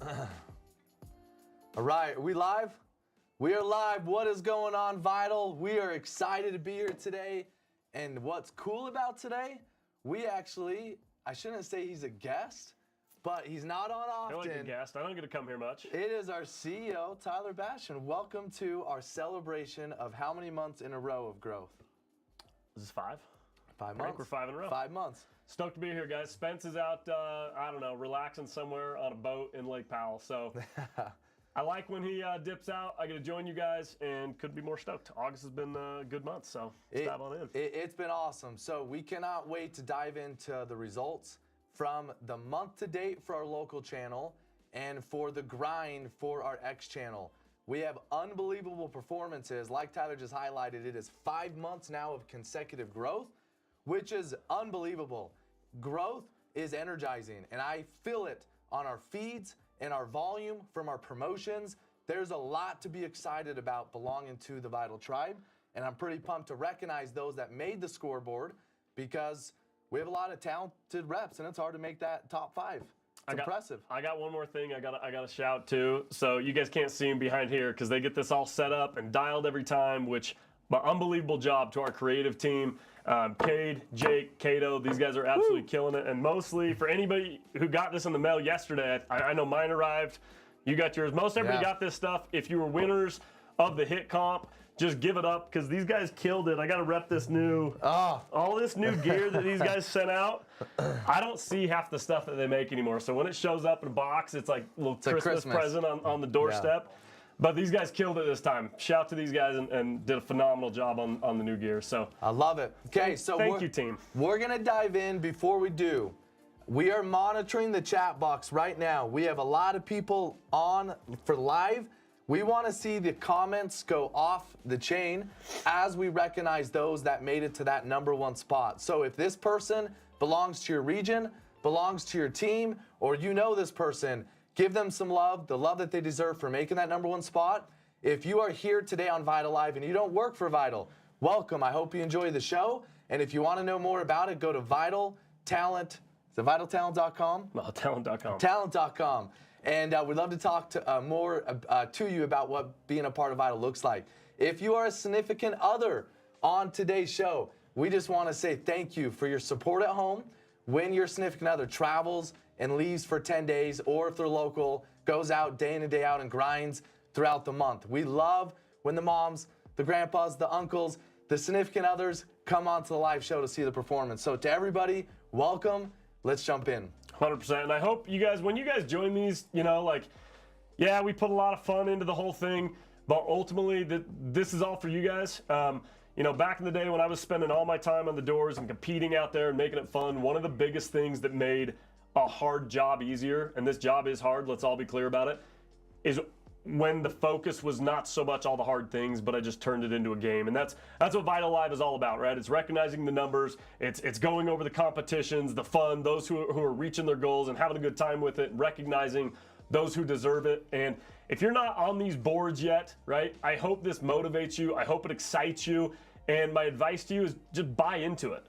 All right, are we live? We are live. What is going on, VITL? We are excited to be here today. And what's cool about today, we actually, I shouldn't say he's a guest, but he's not on often. I like a guest. I don't get to come here much. It is our CEO, Tyler Bastian. Welcome to our celebration of how many months in a row of growth? This is 5. 5 months. I think we're 5 in a row. 5 months. Stoked to be here, guys. Spence is out, I don't know, relaxing somewhere on a boat in Lake Powell. So I like when he dips out. I get to join you guys and could be more stoked. August has been a good month, so let's dive on in. It's been awesome. So we cannot wait to dive into the results from the month to date for our local channel and for the grind for our X channel. We have unbelievable performances. Like Tyler just highlighted, it is 5 months now of consecutive growth, which is unbelievable. Growth is energizing, and I feel it on our feeds and our volume from our promotions. There's a lot to be excited about belonging to the VITL tribe, and I'm pretty pumped to recognize those that made the scoreboard because we have a lot of talented reps, and it's hard to make that top 5. It's impressive. I got one more thing I got to shout too. So you guys can't see him behind here because they get this all set up and dialed every time, but unbelievable job to our creative team. Cade, Jake, Cato, these guys are absolutely killing it. And mostly for anybody who got this in the mail yesterday, I know mine arrived. You got yours. Most everybody got this stuff. If you were winners of the hit comp, just give it up because these guys killed it. I got to rep this new, all this new gear that these guys sent out. I don't see half the stuff that they make anymore. So when it shows up in a box, it's like a little Christmas present on the doorstep. Yeah. But these guys killed it this time. Shout out to these guys and did a phenomenal job on the new gear. So I love it. Okay, so thank you, team. We're gonna dive in. Before we do, we are monitoring the chat box right now. We have a lot of people on for live. We want to see the comments go off the chain as we recognize those that made it to that #1 spot. So if this person belongs to your region, belongs to your team, or you know this person, give them some love, the love that they deserve for making that #1 spot. If you are here today on VITL Live and you don't work for VITL, welcome. I hope you enjoy the show. And if you want to know more about it, go to VITL Talent. Is it VITLTalent.com? Well, talent.com. Talent.com. And we'd love to talk to, more to you about what being a part of VITL looks like. If you are a significant other on today's show, we just want to say thank you for your support at home. When your significant other travels and leaves for 10 days, or if they're local, goes out day in and day out and grinds throughout the month. We love when the moms, the grandpas, the uncles, the significant others come onto the live show to see the performance. So to everybody, welcome. Let's jump in. 100%. And I hope you guys, when you guys join these, you know, like, yeah, we put a lot of fun into the whole thing, but ultimately this is all for you guys. You know, back in the day when I was spending all my time on the doors and competing out there and making it fun, one of the biggest things that made a hard job easier, and this job is hard, let's all be clear about it, is when the focus was not so much all the hard things, but I just turned it into a game. And that's what VITL Live is all about, right? It's recognizing the numbers, it's going over the competitions, the fun, those who are reaching their goals and having a good time with it, recognizing those who deserve it. And if you're not on these boards yet, right, I hope this motivates you. I hope it excites you. And my advice to you is just buy into it.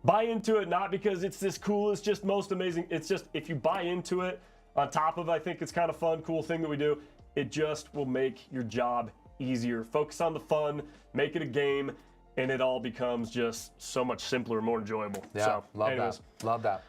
Buy into it, not because it's this coolest, just most amazing. It's just if you buy into it, on top of I think it's kind of fun, cool thing that we do, it just will make your job easier. Focus on the fun, make it a game, and it all becomes just so much simpler and more enjoyable. Yeah, so, love that. Love that.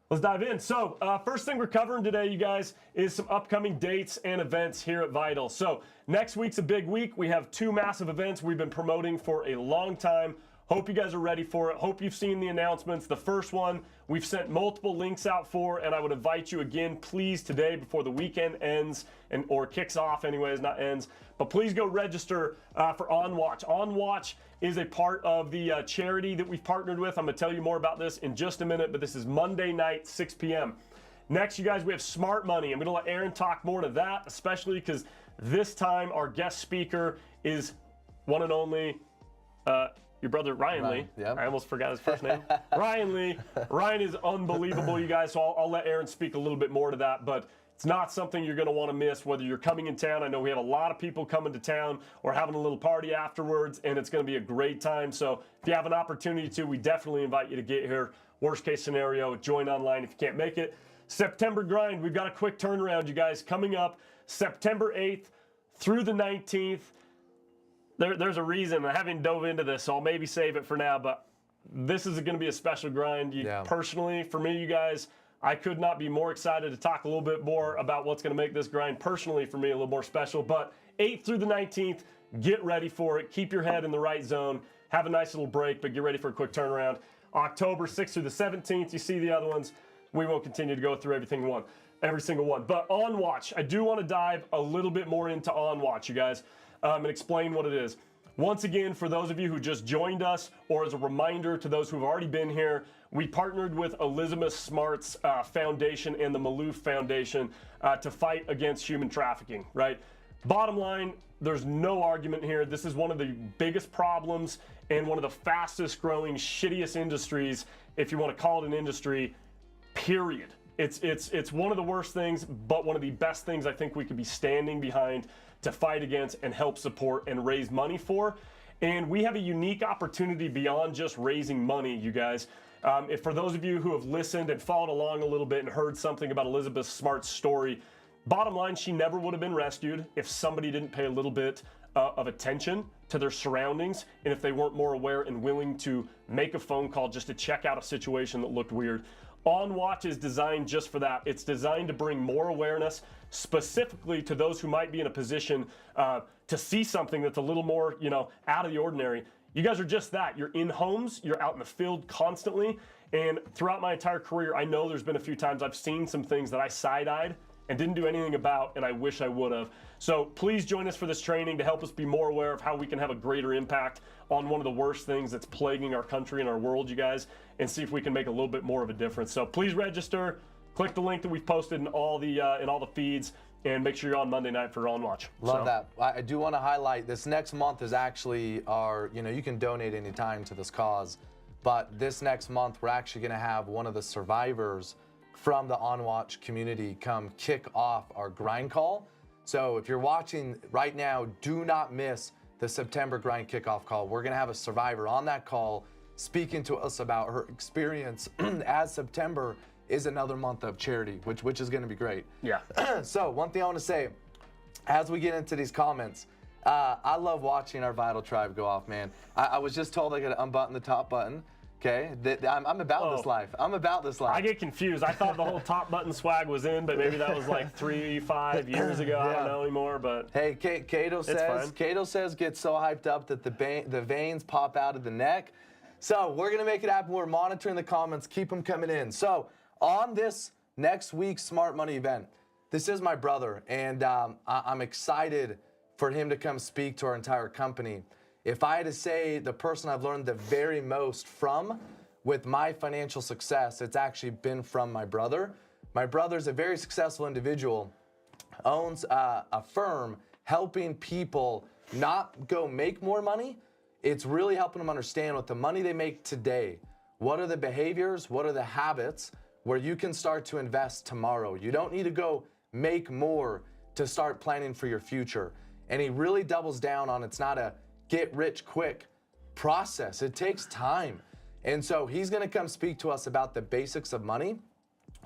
Let's dive in. So first thing we're covering today, you guys, is some upcoming dates and events here at VITL. So next week's a big week. We have 2 massive events we've been promoting for a long time. Hope you guys are ready for it. Hope you've seen the announcements. The first one we've sent multiple links out for, and I would invite you again, please, today before the weekend ends or kicks off anyways, not ends. But please go register for On Watch. On Watch is a part of the charity that we've partnered with. I'm going to tell you more about this in just a minute, but this is Monday night, 6 p.m. Next, you guys, we have Smart Money. I'm going to let Aaron talk more to that, especially because this time our guest speaker is one and only your brother Ryan Lee. Yep. I almost forgot his first name. Ryan Lee. Ryan is unbelievable, you guys, so I'll let Aaron speak a little bit more to that, but it's not something you're going to want to miss, whether you're coming in town. I know we have a lot of people coming to town or having a little party afterwards, and it's going to be a great time. So if you have an opportunity to, we definitely invite you to get here. Worst case scenario, join online if you can't make it. September grind, we've got a quick turnaround, you guys, coming up September 8th through the 19th. There's a reason. I haven't dove into this, so I'll maybe save it for now, but this is going to be a special grind. Personally, for me, you guys, I could not be more excited to talk a little bit more about what's going to make this grind personally for me a little more special. But 8th through the 19th, get ready for it. Keep your head in the right zone. Have a nice little break, but get ready for a quick turnaround. October 6th through the 17th, you see the other ones. We won't continue to go through every single one. But On Watch, I do want to dive a little bit more into On Watch, you guys, and explain what it is. Once again, for those of you who just joined us, or as a reminder to those who've already been here, we partnered with Elizabeth Smart's foundation and the Maloof Foundation to fight against human trafficking, right? Bottom line, there's no argument here. This is one of the biggest problems and one of the fastest growing, shittiest industries, if you want to call it an industry, period. It's one of the worst things, but one of the best things I think we could be standing behind to fight against and help support and raise money for. And we have a unique opportunity beyond just raising money, you guys. If for those of you who have listened and followed along a little bit and heard something about Elizabeth Smart's story, bottom line, she never would have been rescued if somebody didn't pay a little bit of attention to their surroundings, and if they weren't more aware and willing to make a phone call just to check out a situation that looked weird. On Watch is designed just for that. It's designed to bring more awareness specifically to those who might be in a position to see something that's a little more, out of the ordinary. You guys are just that. You're in homes, you're out in the field constantly, and throughout my entire career, I know there's been a few times I've seen some things that I side-eyed and didn't do anything about, and I wish I would have. So please join us for this training to help us be more aware of how we can have a greater impact on one of the worst things that's plaguing our country and our world, you guys, and see if we can make a little bit more of a difference. So please register, click the link that we've posted in all the feeds, and make sure you're on Monday night for On Watch. Love that. I do want to highlight this next month is actually our, you can donate anytime to this cause, but this next month we're actually going to have one of the survivors from the On Watch community come kick off our grind call. So if you're watching right now, do not miss the September grind kickoff call. We're going to have a survivor on that call speaking to us about her experience as September is another month of charity, which is going to be great. Yeah. So one thing I want to say, as we get into these comments, I love watching our VITL tribe go off, man. I was just told I got to unbutton the top button. Okay, I'm about this life. I'm about this life. I get confused. I thought the whole top button swag was in, but maybe that was like 3-5 years ago. Yeah. I don't know anymore. But hey, Cato says get so hyped up that the veins pop out of the neck. So we're gonna make it happen. We're monitoring the comments. Keep them coming in. So on this next week's Smart Money event, this is my brother, and I'm excited for him to come speak to our entire company. If I had to say the person I've learned the very most from with my financial success, it's actually been from my brother. My brother's a very successful individual, owns a firm helping people not go make more money. It's really helping them understand what the money they make today, what are the behaviors, what are the habits where you can start to invest tomorrow. You don't need to go make more to start planning for your future. And he really doubles down on it's not a get rich quick process. It takes time. And so he's going to come speak to us about the basics of money,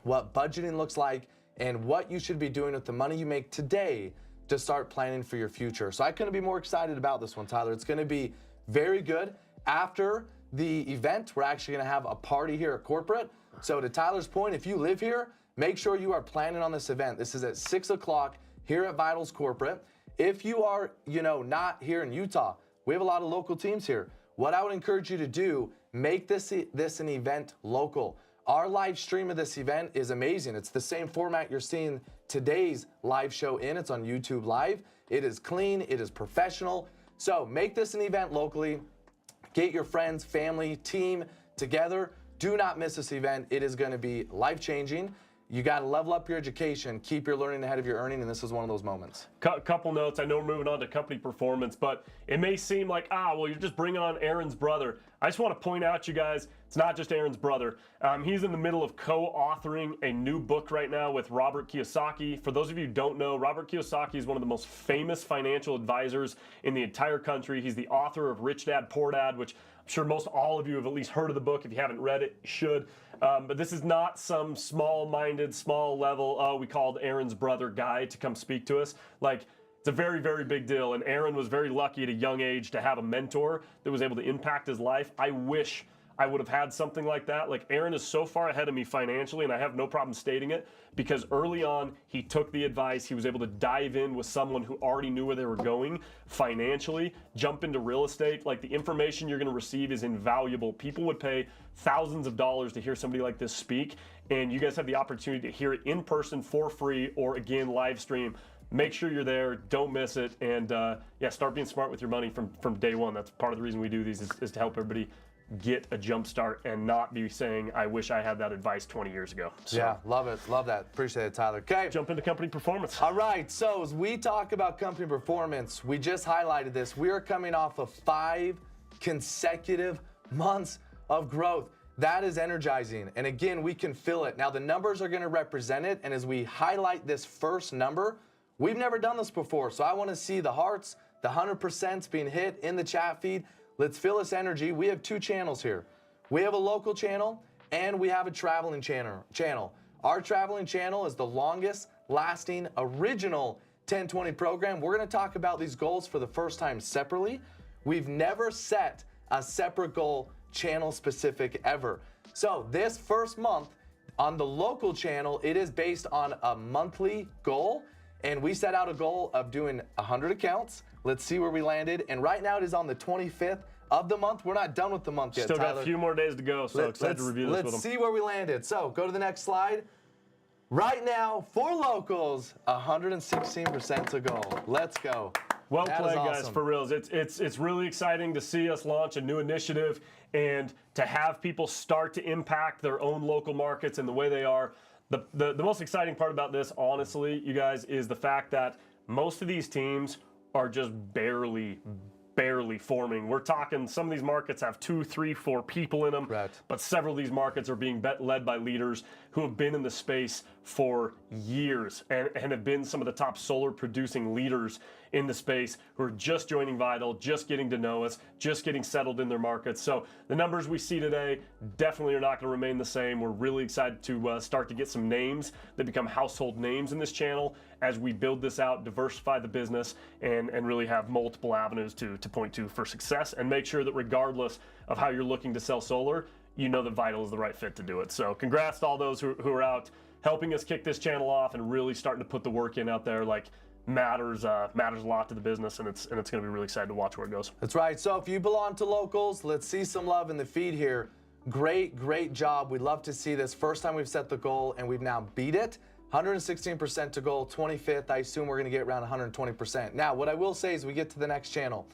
what budgeting looks like, and what you should be doing with the money you make today to start planning for your future. So I couldn't be more excited about this one, Tyler. It's going to be very good. After the event, we're actually going to have a party here at corporate. So to Tyler's point, if you live here, make sure you are planning on this event. This is at 6 o'clock here at VITL's corporate. If you are, not here in Utah, we have a lot of local teams here. What I would encourage you to do, make this an event local. Our live stream of this event is amazing. It's the same format you're seeing today's live show in. It's on YouTube Live. It is clean. It is professional. So make this an event locally. Get your friends, family, team together. Do not miss this event. It is going to be life-changing. You got to level up your education, keep your learning ahead of your earning, and this is one of those moments. Couple notes. I know we're moving on to company performance, but it may seem like, well, you're just bringing on Aaron's brother. I just want to point out, you guys, it's not just Aaron's brother. He's in the middle of co-authoring a new book right now with Robert Kiyosaki. For those of you who don't know, Robert Kiyosaki is one of the most famous financial advisors in the entire country. He's the author of Rich Dad, Poor Dad, which I'm sure most all of you have at least heard of the book. If you haven't read it, you should. But this is not some small-minded, small level, oh, we called Aaron's brother guy to come speak to us. Like, it's a very, very big deal. And Aaron was very lucky at a young age to have a mentor that was able to impact his life. I wish I would have had something like that. Like, Aaron is so far ahead of me financially, and I have no problem stating it, because early on, he took the advice. He was able to dive in with someone who already knew where they were going financially, jump into real estate. Like, the information you're going to receive is invaluable. People would pay thousands of dollars to hear somebody like this speak, and you guys have the opportunity to hear it in person for free, or again, live stream. Make sure you're there. Don't miss it. And yeah, start being smart with your money from day one. That's part of the reason we do these, is to help everybody get a jump start and not be saying, I wish I had that advice 20 years ago. So, yeah, love it. Love that. Appreciate it, Tyler. Okay. Jump into company performance. All right. So as we talk about company performance, we just highlighted this. We are coming off of 5 consecutive months of growth. That is energizing. And again, we can feel it. Now, the numbers are going to represent it. And as we highlight this first number, we've never done this before. So I want to see the hearts, the 100% being hit in the chat feed. Let's feel this energy. We have 2 channels here. We have a local channel and we have a traveling channel. Our traveling channel is the longest lasting original 1020 program. We're going to talk about these goals for the first time separately. We've never set a separate goal channel specific ever. So this first month on the local channel, it is based on a monthly goal. And we set out a goal of doing 100 accounts. Let's see where we landed. And right now it is on the 25th of the month. We're not done with the month yet, Still Tyler. got a few more days to go, so excited to review this with them. Let's see where we landed. So go to the next slide. Right now, for locals, 116% to go. Let's go. Well That played, is guys, awesome. for reals. It's really exciting to see us launch a new initiative and to have people start to impact their own local markets and the way they are. The most exciting part about this, honestly, you guys, is the fact that most of these teams are just barely forming. We're talking some of these markets have 2, 3, 4 people in them, Right. but several of these markets are being led by leaders who have been in the space for years and have been some of the top solar producing leaders in the space who are just joining VITL, just getting to know us, just getting settled in their markets. So the numbers we see today definitely are not going to remain the same. We're really excited to start to get some names that become household names in this channel as we build this out, diversify the business, and really have multiple avenues to point to for success, and make sure that regardless of how you're looking to sell solar, you know that VITL is the right fit to do it. So congrats to all those who are out helping us kick this channel off and really starting to put the work in out there. Like, matters a lot to the business, and it's going to be really exciting to watch where it goes. That's right. So if you belong to locals, let's see some love in the feed here. Great job. We'd love to see this. First time we've set the goal, and we've now beat it. 116% to goal, 25th. I assume we're going to get around 120%. Now, what I will say is we get to the next channel.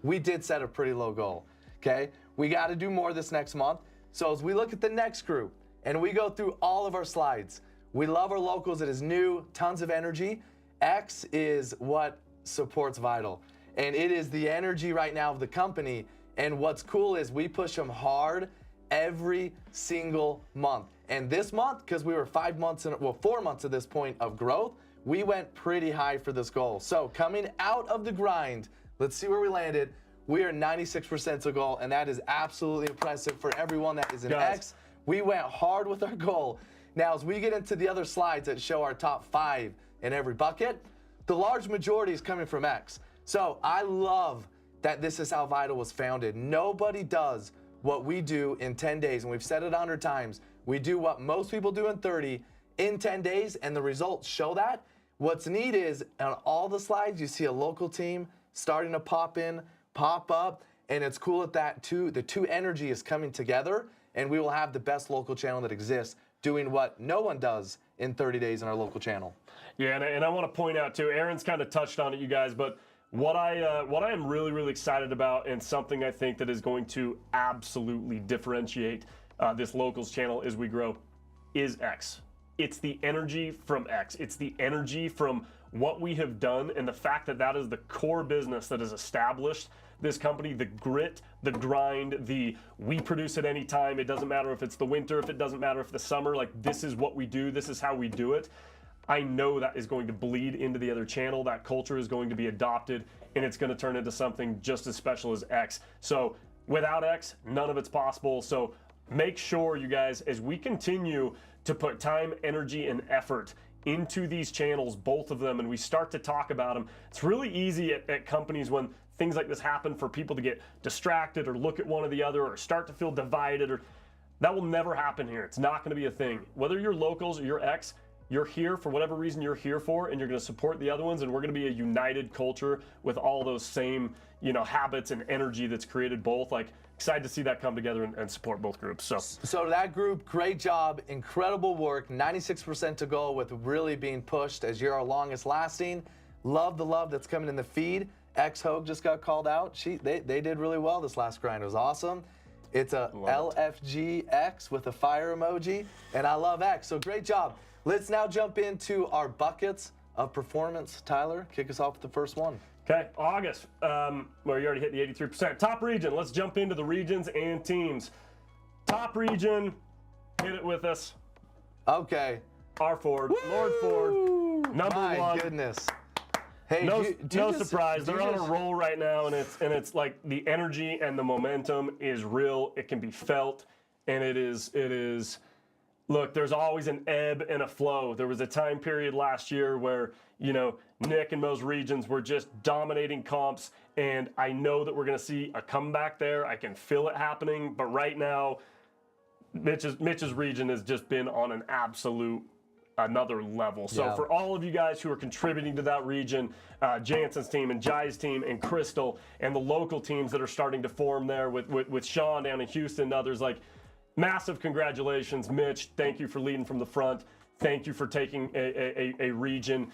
We did set a pretty low goal, okay? We got to do more this next month. So as we look at the next group, and we go through all of our slides, we love our locals. It is new, tons of energy. X is what supports VITL, and it is the energy right now of the company. And what's cool is we push them hard every single month. And this month, because we were 4 months at this point of growth, we went pretty high for this goal. So coming out of the grind, let's see where we landed. We are 96% to goal, and that is absolutely impressive for everyone that is an X. We went hard with our goal. Now, as we get into the other slides that show our top 5 in every bucket, the large majority is coming from X. So I love that this is how VITL was founded. Nobody does what we do in 10 days, and we've said it 100 times. We do what most people do in 30 in 10 days, and the results show that. What's neat is on all the slides, you see a local team starting to pop in, pop up, and it's cool that the two energy is coming together, and we will have the best local channel that exists doing what no one does in 30 days in our local channel. Yeah, and I want to point out too, Aaron's kind of touched on it, you guys, but what I am really excited about, and something I think that is going to absolutely differentiate this locals channel as we grow, is X. It's the energy from X. It's the energy from what we have done, and the fact that that is the core business that has established this company, the grit, the grind, we produce at any time. It doesn't matter if it's the winter, if it doesn't matter if the summer, like, this is what we do, this is how we do it. I know that is going to bleed into the other channel. That culture is going to be adopted, and it's going to turn into something just as special as X. So without X, none of it's possible. So make sure, you guys, as we continue to put time, energy, and effort into these channels, both of them, and we start to talk about them, it's really easy at companies when things like this happen for people to get distracted or look at one or the other or start to feel divided. Or that will never happen here. It's not going to be a thing. Whether you're locals or you're ex, you're here for whatever reason you're here for, and you're going to support the other ones, and we're going to be a united culture with all those same, habits and energy that's created both. Like, excited to see that come together and support both groups. So that group, great job, incredible work. 96% to go with really being pushed as you're our longest lasting. Love the love that's coming in the feed. X-Hogue just got called out. They did really well this last grind. It was awesome. It's a LFGX with a fire emoji, and I love X, so great job. Let's now jump into our buckets of performance. Tyler, kick us off with the first one. Okay, August, well, you already hit the 83%. Top region, let's jump into the regions and teams. Top region, hit it with us. Okay. Our Ford, Lord Ford, number one. My goodness. Hey, no surprise. They're on a roll right now, and it's like the energy and the momentum is real. It can be felt, and it is. Look, there's always an ebb and a flow. There was a time period last year where Nick and Mo's regions were just dominating comps, and I know that we're going to see a comeback there. I can feel it happening, but right now, Mitch's region has just been on an absolute another level. So for all of you guys who are contributing to that region, Jansen's team and Jai's team and Crystal and the local teams that are starting to form there with Sean down in Houston and others, like, massive congratulations, Mitch. Thank you for leading from the front. Thank you for taking a region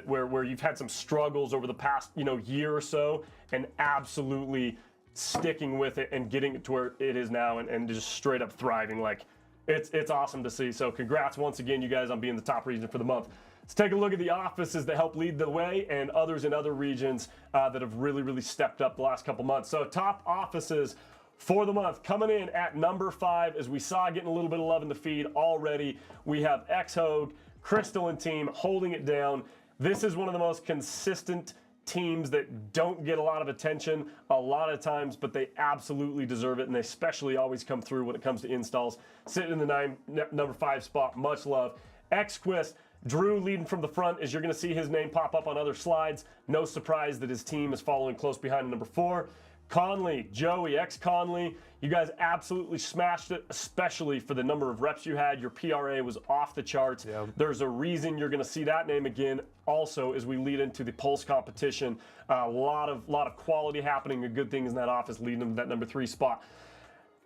where you've had some struggles over the past year or so, and absolutely sticking with it and getting it to where it is now and just straight up thriving. Like, it's awesome to see. So congrats once again, you guys, on being the top region for the month. Let's take a look at the offices that help lead the way and others in other regions that have really stepped up the last couple months. So top offices for the month, coming in at number 5, as we saw getting a little bit of love in the feed already, we have X-Hogue, Crystal and team holding it down. This is one of the most consistent teams that don't get a lot of attention a lot of times, but they absolutely deserve it, and they especially always come through when it comes to installs. Sitting in the number 5 spot, much love. X-Quist, Drew leading from the front, as you're going to see his name pop up on other slides. No surprise that his team is following close behind number 4. Conley, Joey, Conley, you guys absolutely smashed it, especially for the number of reps you had. Your PRA was off the charts. Yep. There's a reason you're going to see that name again also as we lead into the Pulse competition. A lot of quality happening and good things in that office leading to that number 3 spot.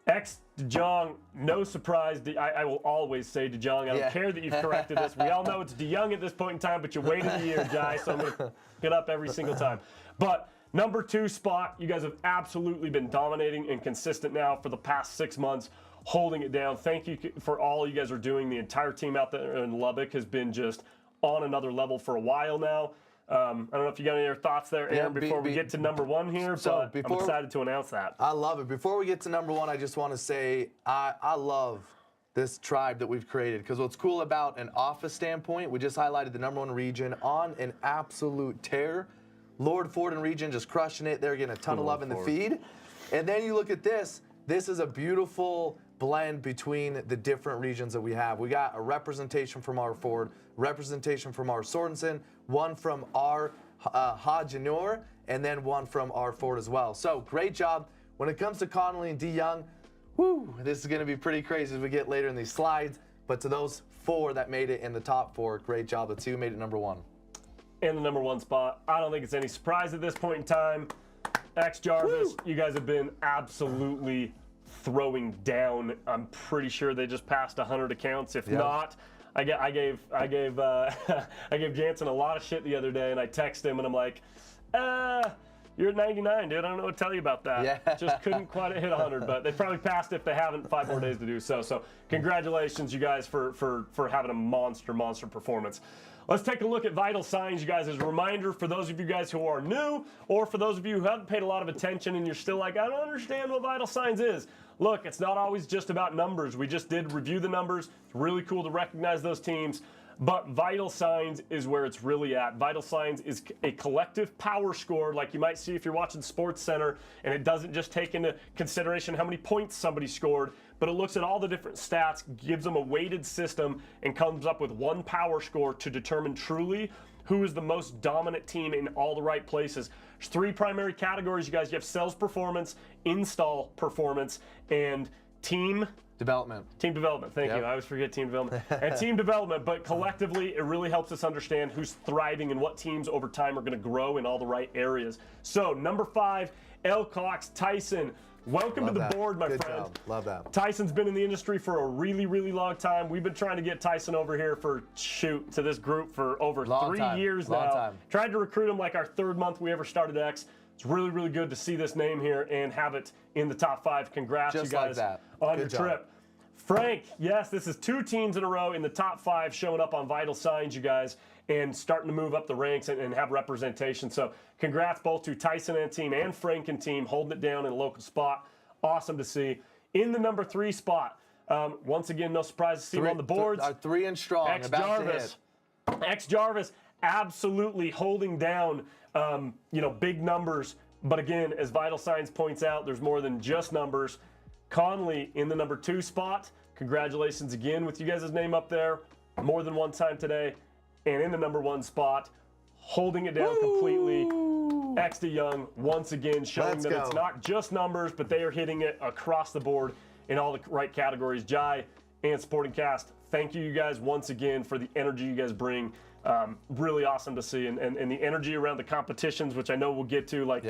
DeJong, no surprise. I will always say DeJong. I don't care that you've corrected this. We all know it's DeYoung at this point in time, but you waited a year, Jai, so I'm going to get up every single time. But number 2 spot, you guys have absolutely been dominating and consistent now for the past 6 months, holding it down. Thank you for all you guys are doing. The entire team out there in Lubbock has been just on another level for a while now. I don't know if you got any other thoughts there, Aaron, before we get to number 1 here, but I'm excited to announce that. I love it. Before we get to number 1, I just want to say I love this tribe that we've created, because what's cool about an office standpoint, we just highlighted the number 1 region on an absolute tear. Lord Ford and region just crushing it. They're getting a ton of love in the feed. And then you look at this. This is a beautiful blend between the different regions that we have. We got a representation from our Ford, representation from our Sorensen, one from our Hajanur, and then one from our Ford as well. So great job. When it comes to Connolly and DeYoung, this is going to be pretty crazy as we get later in these slides. But to those 4 that made it in the top 4, great job. The 2 made it number 1. In the number 1 spot. I don't think it's any surprise at this point in time. X-Jarvis, you guys have been absolutely throwing down. I'm pretty sure they just passed 100 accounts. If not, I gave Jansen a lot of shit the other day, and I texted him, and I'm like, you're at 99, dude. I don't know what to tell you about that. Yeah. Just couldn't quite hit 100, but they probably passed if they haven't 5 more days to do so. So congratulations, you guys, for having a monster performance. Let's take a look at vital signs, you guys, as a reminder for those of you guys who are new, or for those of you who haven't paid a lot of attention and you're still like, I don't understand what vital signs is. Look, it's not always just about numbers. We just did review the numbers. It's really cool to recognize those teams. but Vital Signs is where it's really at. Vital Signs is a collective power score, like you might see if you're watching Sports Center, and it doesn't just take into consideration how many points somebody scored, but it looks at all the different stats, gives them a weighted system, and comes up with one power score to determine truly who is the most dominant team in all the right places. There's 3 primary categories, you guys. You have sales performance, install performance, and team development. Team development, thank you. I always forget team development. And team development, but collectively, it really helps us understand who's thriving and what teams over time are going to grow in all the right areas. So, number 5, L. Cox Tyson. Welcome to the board, my friend. Good job. Love that. Tyson's been in the industry for a really, really long time. We've been trying to get Tyson over here to this group for over 3 years now. Tried to recruit him like our 3rd month we ever started X. It's really, really good to see this name here and have it in the top 5. Congrats, you guys, on your trip. Frank, yes, this is 2 teams in a row in the top 5 showing up on Vital Signs, you guys, and starting to move up the ranks and have representation. So congrats both to Tyson and team and Frank and team holding it down in a local spot. Awesome to see. In the number 3 spot, once again, no surprise to see him on the boards. 3 and strong. X-Jarvis absolutely holding down, big numbers. But again, as Vital Signs points out, there's more than just numbers. Conley in the number 2 spot. Congratulations again with you guys' name up there more than one time today. And in the number 1 spot, holding it down completely. X to Young once again showing that it's not just numbers, but they are hitting it across the board in all the right categories. Jai and Supporting Cast, thank you guys once again for the energy you guys bring. Really awesome to see. And the energy around the competitions, which I know we'll get to. Like,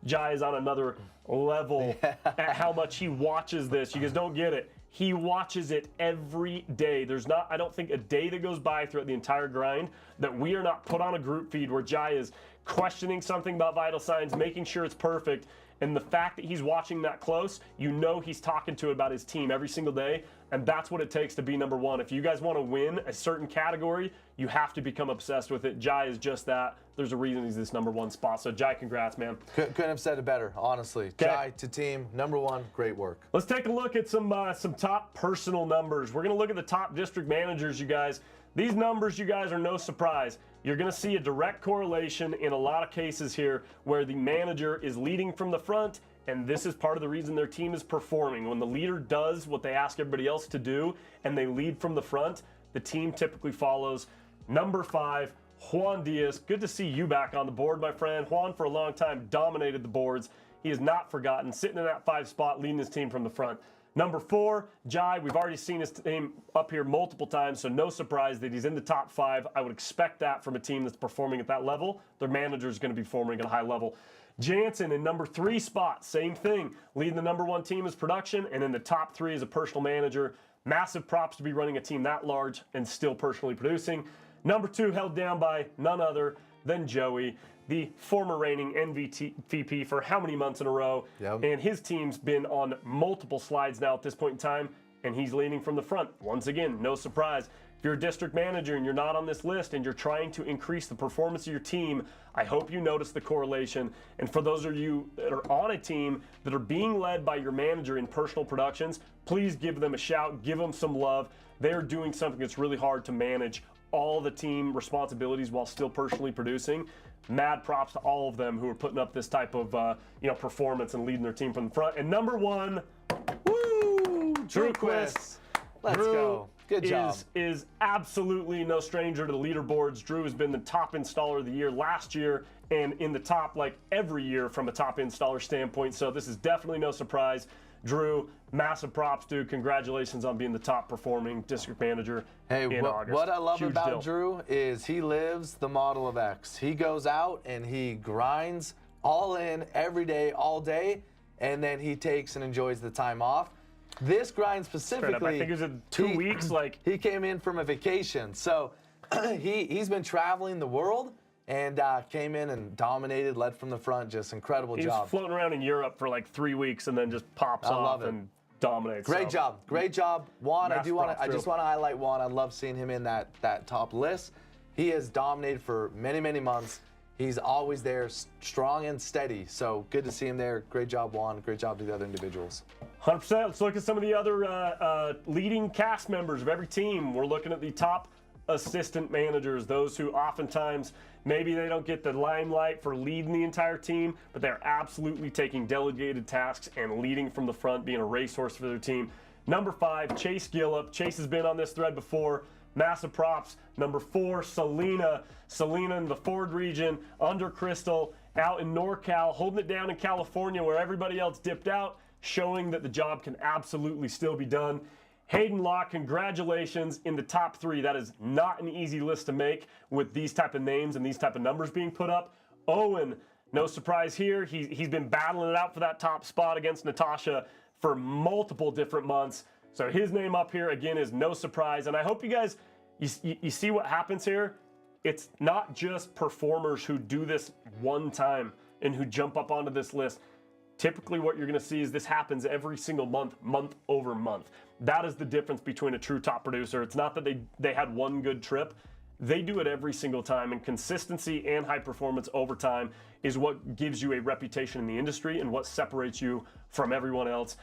Jai is on another level at how much he watches this. You guys don't get it. He watches it every day. There's not, I don't think, a day that goes by throughout the entire grind that we are not put on a group feed where Jai is questioning something about Vital Signs, making sure it's perfect. And the fact that he's watching that close, you know he's talking to it about his team every single day. And that's what it takes to be number 1. If you guys want to win a certain category, you have to become obsessed with it. Jai is just that. There's a reason he's this number 1 spot. So Jai, congrats, man. Couldn't have said it better, honestly. Jai to team, number 1, great work. Let's take a look at some top personal numbers. We're going to look at the top district managers, you guys. These numbers, you guys, are no surprise. You're going to see a direct correlation in a lot of cases here where the manager is leading from the front, and this is part of the reason their team is performing. When the leader does what they ask everybody else to do and they lead from the front, the team typically follows. Number 5, Juan Diaz. Good to see you back on the board, my friend. Juan, for a long time, dominated the boards. He is not forgotten, sitting in that 5 spot, leading his team from the front. Number 4, Jai. We've already seen his name up here multiple times, so no surprise that he's in the top 5. I would expect that from a team that's performing at that level. Their manager is going to be performing at a high level. Jansen in number 3 spot, same thing. Leading the number 1 team is production, and in the top 3 as a personal manager. Massive props to be running a team that large and still personally producing. Number 2 held down by none other than Joey, the former reigning MVP for how many months in a row. And his team's been on multiple slides now at this point in time, and he's leading from the front. Once again, no surprise. If you're a district manager and you're not on this list and you're trying to increase the performance of your team, I hope you notice the correlation. And for those of you that are on a team that are being led by your manager in personal productions, please give them a shout, give them some love. They're doing something that's really hard to manage all the team responsibilities while still personally producing. Mad props to all of them who are putting up this type of performance and leading their team from the front. And number 1, Drew Quist. Let's go. Good job. Is absolutely no stranger to the leaderboards. Drew has been the top installer of the year last year and in the top like every year from a top installer standpoint. So this is definitely no surprise. Drew, massive props, dude. Congratulations on being the top performing district manager in August. What I love about Drew is he lives the model of X. He goes out and he grinds all in every day, all day, and then he takes and enjoys the time off. This grind specifically, I think it was in 2 weeks. He came in from a vacation, so he's been traveling the world. And came in and dominated, led from the front. Just incredible job. He's floating around in Europe for like 3 weeks and then just pops off and dominates. Great job. Great job. Juan, I just want to highlight Juan. I love seeing him in that top list. He has dominated for many, many months. He's always there, strong and steady. So good to see him there. Great job, Juan. Great job to the other individuals. 100%. Let's look at some of the other leading cast members of every team. We're looking at the top assistant managers, those who oftentimes maybe they don't get the limelight for leading the entire team, but they're absolutely taking delegated tasks and leading from the front, being a racehorse for their team. Number 5, Chase Gillip. Chase has been on this thread before. Massive props. Number 4, Selena. Selena in the Ford region, under Crystal, out in NorCal, holding it down in California where everybody else dipped out, showing that the job can absolutely still be done. Hayden Locke, congratulations in the top 3. That is not an easy list to make with these type of names and these type of numbers being put up. Owen, no surprise here. He's been battling it out for that top spot against Natasha for multiple different months. So his name up here, again, is no surprise. And I hope you guys, you see what happens here. It's not just performers who do this one time and who jump up onto this list. Typically what you're going to see is this happens every single month, month over month. That is the difference between a true top producer. It's not that they had one good trip. They do it every single time, and consistency and high performance over time is what gives you a reputation in the industry and what separates you from everyone else.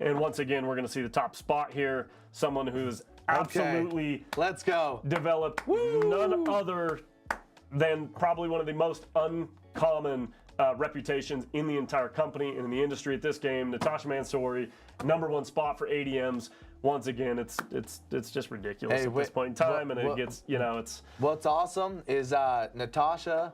And once again, we're going to see the top spot here. Someone who's absolutely let's go. Developed none other than probably one of the most uncommon reputations in the entire company and in the industry at this game. Natasha Mansouri, #1 spot for ADMs. Once again, it's just ridiculous at this point in time, and it gets, you know, it's. What's awesome is Natasha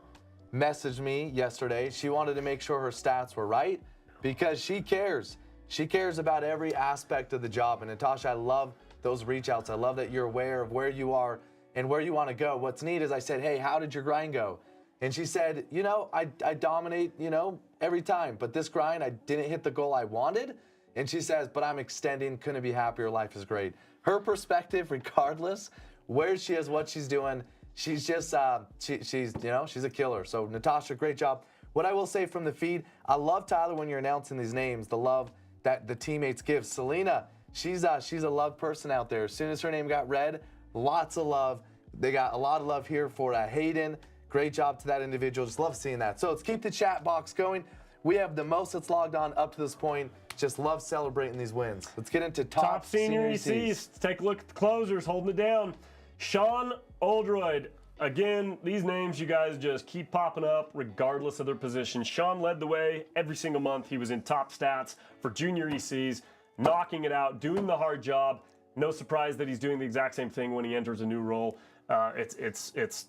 messaged me yesterday. She wanted to make sure her stats were right because she cares. She cares about every aspect of the job. And Natasha, I love those reach outs. I love that you're aware of where you are and where you want to go. What's neat is I said, hey, how did your grind go? And she said, you know, I dominate, you know, every time. But this grind, I didn't hit the goal I wanted. And she says, but I'm extending, couldn't be happier, life is great. Her perspective, regardless, where she is, what she's doing, she's just, she's, you know, she's a killer. So Natasha, great job. What I will say from the feed, I love, Tyler, when you're announcing these names, the love that the teammates give. Selena, she's a loved person out there. As soon as her name got read, lots of love. They got a lot of love here for Hayden. Great job to that individual. Just love seeing that. So let's keep the chat box going. We have the most that's logged on up to this point. Just love celebrating these wins. Let's get into top senior ECs. Let's take a look at the closers holding it down. Sean Oldroyd. Again, these names, you guys just keep popping up regardless of their position. Sean led the way every single month. He was in top stats for junior ECs, knocking it out, doing the hard job. No surprise that he's doing the exact same thing when he enters a new role. It's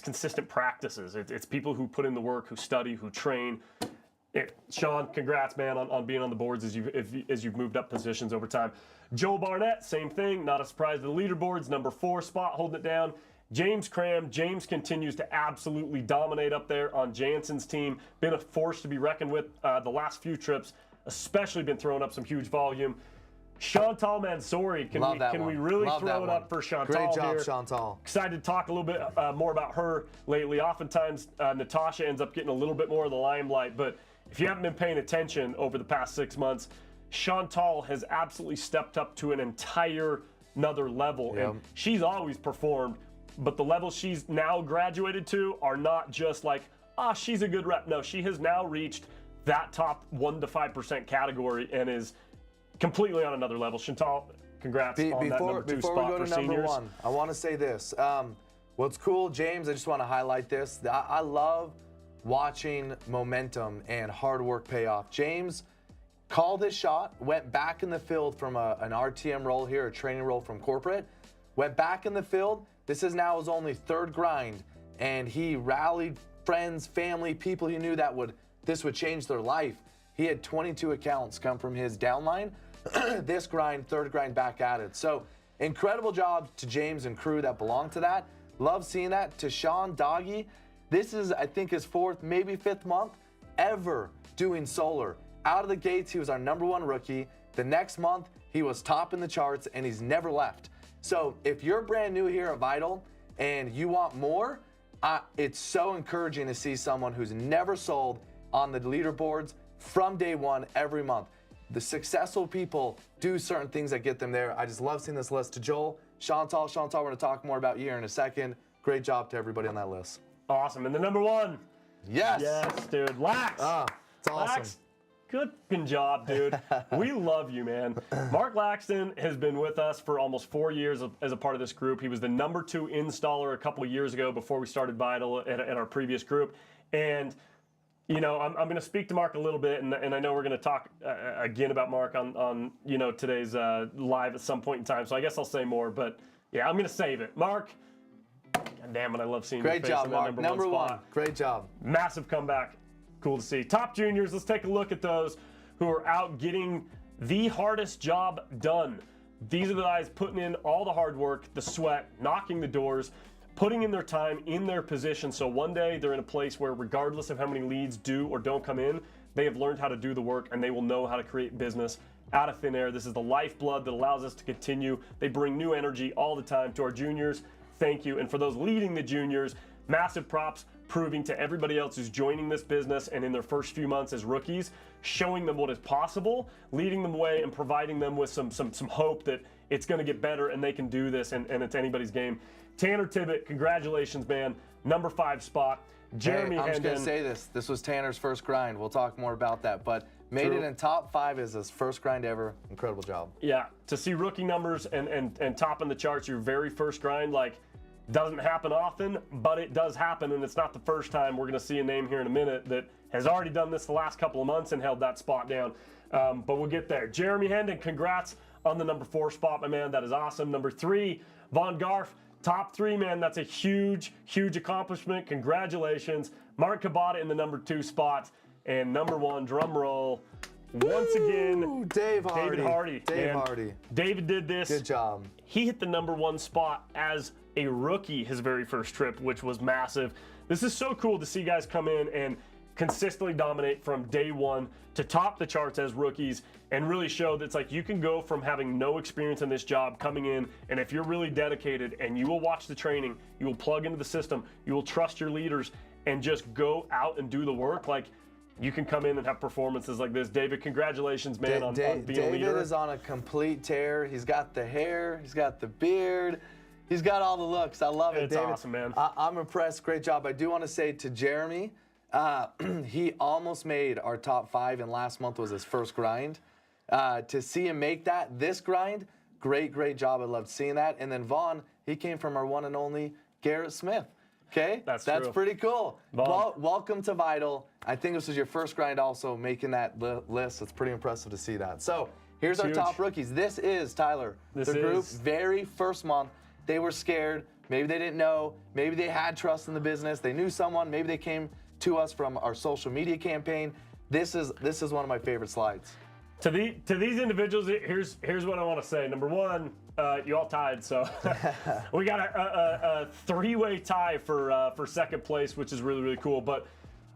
consistent practices. It's people who put in the work, who study, who train. Sean, congrats, man, on being on the boards as you've moved up positions over time. Joe Barnett, same thing. Not a surprise to the leaderboards. #4 spot, holding it down. James Cram. James continues to absolutely dominate up there on Jansen's team. Been a force to be reckoned with the last few trips. Especially been throwing up some huge volume. Chantal Mansouri, can we really throw it up for Chantal Great job, here? Chantal. Excited to talk a little bit more about her lately. Oftentimes, Natasha ends up getting a little bit more of the limelight, but if you haven't been paying attention over the past 6 months, Chantal has absolutely stepped up to an entire another level. Yep. And she's always performed, but the levels she's now graduated to are not just like, she's a good rep. No, she has now reached that top 1 to 5% category and is completely on another level. Chantal, congrats on that #2 spot for seniors. Number 1, I want to say this. What's cool, James, I just want to highlight this. I love watching momentum and hard work pay off. James called his shot, went back in the field from an RTM role here, a training role from corporate, went back in the field. This is now his only 3rd grind, and he rallied friends, family, people he knew this would change their life. He had 22 accounts come from his downline. This grind, 3rd grind back at it. So incredible job to James and crew that belong to that. Love seeing that. To Sean Doggy, this is, I think, his 4th, maybe 5th month ever doing solar. Out of the gates, he was our #1 rookie. The next month, he was top in the charts, and he's never left. So if you're brand new here at VITL and you want more, it's so encouraging to see someone who's never sold on the leaderboards from day 1 every month. The successful people do certain things that get them there. I just love seeing this list. To Joel, Chantal, we're going to talk more about you here in a second. Great job to everybody on that list. Awesome. And the #1. Yes. Yes, dude. Lax. It's awesome. Lax Good fucking job, dude. We love you, man. Mark Laxton has been with us for almost 4 years as a part of this group. He was the number 2 installer a couple of years ago before we started VITL at our previous group. And, you know, I'm going to speak to Mark a little bit, and I know we're going to talk again about Mark on you know, today's live at some point in time. So I guess I'll say more, but yeah, I'm going to save it. Mark, God damn it, I love seeing your face. Great job, Mark. Number one. Spot. Great job. Massive comeback. Cool to see. Top juniors, let's take a look at those who are out getting the hardest job done. These are the guys putting in all the hard work, the sweat, knocking the doors, putting in their time in their position, so one day they're in a place where regardless of how many leads do or don't come in, they have learned how to do the work and they will know how to create business out of thin air. This is the lifeblood that allows us to continue. They bring new energy all the time. To our juniors, thank you. And for those leading the juniors, massive props, proving to everybody else who's joining this business and in their first few months as rookies, showing them what is possible, leading them away and providing them with some hope that it's going to get better and they can do this, and it's anybody's game. Tanner Tibbett, congratulations, man. Number 5 spot. Jeremy I'm just going to Hendon. say this was Tanner's first grind. We'll talk more about that, but made it in top 5 as his first grind ever. Incredible job. Yeah, to see rookie numbers and topping the charts your very first grind, like, doesn't happen often, but it does happen, and it's not the first time. We're going to see a name here in a minute that has already done this the last couple of months and held that spot down, but we'll get there. Jeremy Hendon, congrats on the number 4 spot, my man. That is awesome. Number 3, Von Garf, top 3, man. That's a huge, huge accomplishment. Congratulations. Mark Cabada in the number 2 spot, and number 1, drum roll, once again, David Hardy. Dave Hardy. David did this. Good job. He hit the number 1 spot as a rookie his very first trip, which was massive. This is so cool to see guys come in and consistently dominate from day one to top the charts as rookies and really show that it's like you can go from having no experience in this job coming in, and if you're really dedicated and you will watch the training, you will plug into the system, you will trust your leaders and just go out and do the work, like you can come in and have performances like this. David, congratulations, man, on being a leader. David is on a complete tear. He's got the hair, he's got the beard, he's got all the looks. I love it, It's David. awesome, man. I'm impressed. Great job. I do want to say to Jeremy, he almost made our top 5, and last month was his first grind. To see him make that, this grind, great job. I loved seeing that. And then Vaughn, he came from our one and only Garrett Smith. Okay? That's true. Pretty cool. Welcome to VITL. I think this was your first grind also, making that list. It's pretty impressive to see that. So here's our top rookies. This is, Tyler, the group, very first month. They were scared. Maybe they didn't know. Maybe they had trust in the business. They knew someone. Maybe they came to us from our social media campaign. This is one of my favorite slides. To these individuals, here's what I want to say. Number 1, you all tied, so we got a 3-way tie for second place, which is really cool. But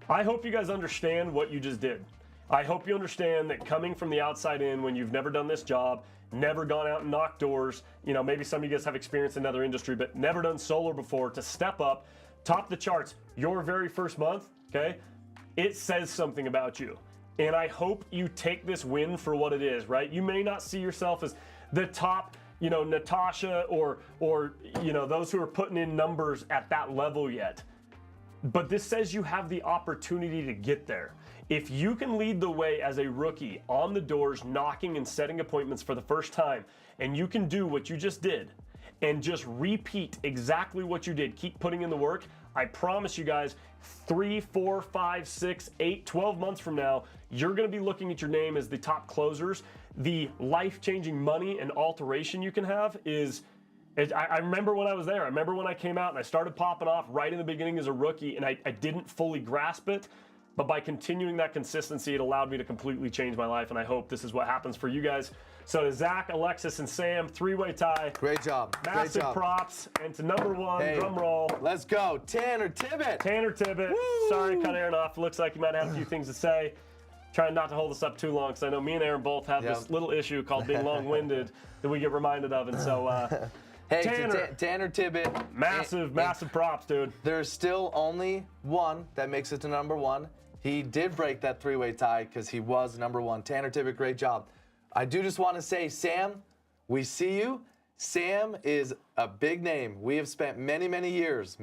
I hope you guys understand what you just did. I hope you understand that coming from the outside in, when you've never done this job, never gone out and knocked doors, you know, maybe some of you guys have experience in another industry, but never done solar before, to step up, top the charts your very first month, okay? It says something about you. And I hope you take this win for what it is, right? You may not see yourself as the top, you know, Natasha or you know, those who are putting in numbers at that level yet. But this says you have the opportunity to get there. If you can lead the way as a rookie on the doors, knocking and setting appointments for the first time, and you can do what you just did and just repeat exactly what you did, keep putting in the work, I promise you guys, 3, 4, 5, 6, 8, 12 months from now, you're going to be looking at your name as the top closers. The life-changing money and alteration you can have is, I remember when I was there. I remember when I came out and I started popping off right in the beginning as a rookie, and I didn't fully grasp it. But by continuing that consistency, it allowed me to completely change my life, and I hope this is what happens for you guys. So to Zach, Alexis, and Sam, 3-way tie. Great job. Massive props. And to number 1, drum roll. Let's go, Tanner Tibbett. Tanner Tibbett. Woo! Sorry, cut Aaron off. Looks like you might have a few things to say. Trying not to hold us up too long, because I know me and Aaron both have this little issue called being long-winded that we get reminded of. And so, hey, Tanner Tibbett. Massive props, dude. There's still only one that makes it to number 1. He did break that 3-way tie because he was number 1. Tanner Tibbett, great job. I do just want to say, Sam, we see you. Sam is a big name. We have spent many years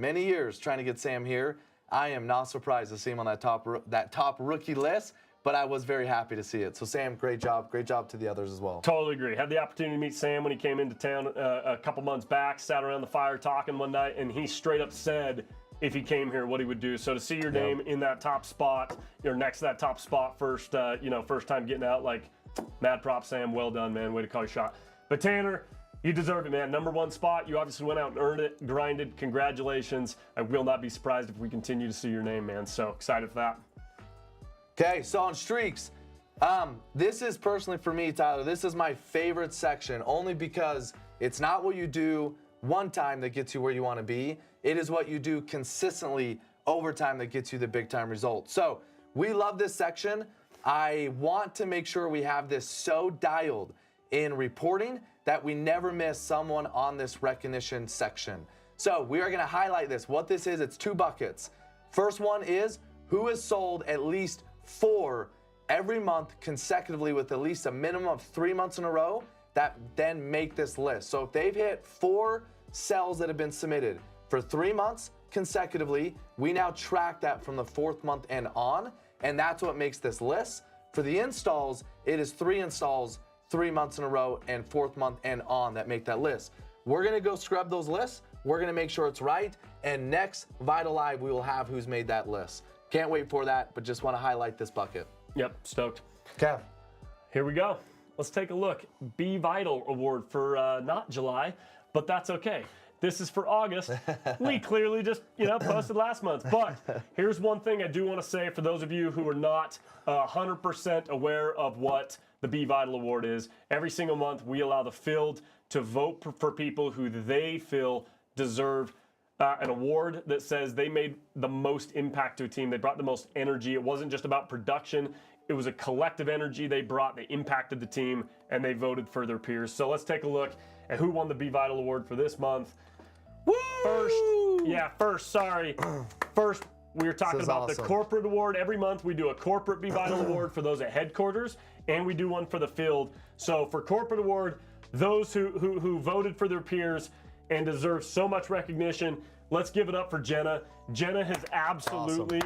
trying to get Sam here. I am not surprised to see him on that top rookie list. but I was very happy to see it. So Sam, great job to the others as well. Totally agree. Had the opportunity to meet Sam when he came into town a couple months back, sat around the fire talking one night, and he straight up said if he came here what he would do. So to see your name in that top spot, you're next to that top spot first, first time getting out, like, mad props, Sam. Well done, man. Way to call your shot. But Tanner, you deserve it, man. #1 spot. You obviously went out and earned it, grinded. Congratulations. I will not be surprised if we continue to see your name, man. So excited for that. Okay, so on streaks, this is personally for me, Tyler, this is my favorite section, only because it's not what you do one time that gets you where you want to be. It is what you do consistently over time that gets you the big time results. So we love this section. I want to make sure we have this so dialed in reporting that we never miss someone on this recognition section. So we are going to highlight this. What this is, it's 2 buckets. First one is who has sold at least 4 every month consecutively with at least a minimum of 3 months in a row that then make this list. So if they've hit 4 sales that have been submitted for 3 months consecutively, we now track that from the 4th month and on, and that's what makes this list. For the installs, it is 3 installs 3 months in a row and 4th month and on that make that list. We're gonna go scrub those lists. We're gonna make sure it's right, and next VITL Live we will have who's made that list. Can't wait for that, but just want to highlight this bucket. Yep, stoked. Okay. Here we go. Let's take a look. VITL award for not July, but that's okay. This is for August. We clearly just, posted last month. But here's one thing I do want to say for those of you who are not 100% aware of what the VITL award is. Every single month, we allow the field to vote for people who they feel deserve an award that says they made the most impact to a team. They brought the most energy. It wasn't just about production. It was a collective energy they brought. They impacted the team, and they voted for their peers. So let's take a look at who won the VITL award for this month. Woo! First, we were talking about awesome. The corporate award. Every month we do a corporate VITL award for those at headquarters, and we do one for the field. So for corporate award, those who voted for their peers and deserve so much recognition, let's give it up for Jenna. Jenna has absolutely,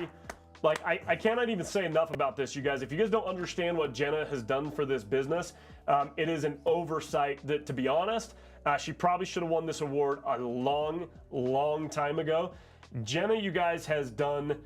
awesome. I cannot even say enough about this, you guys. If you guys don't understand what Jenna has done for this business, it is an oversight that, to be honest, she probably should have won this award a long time ago. Jenna, you guys, has done,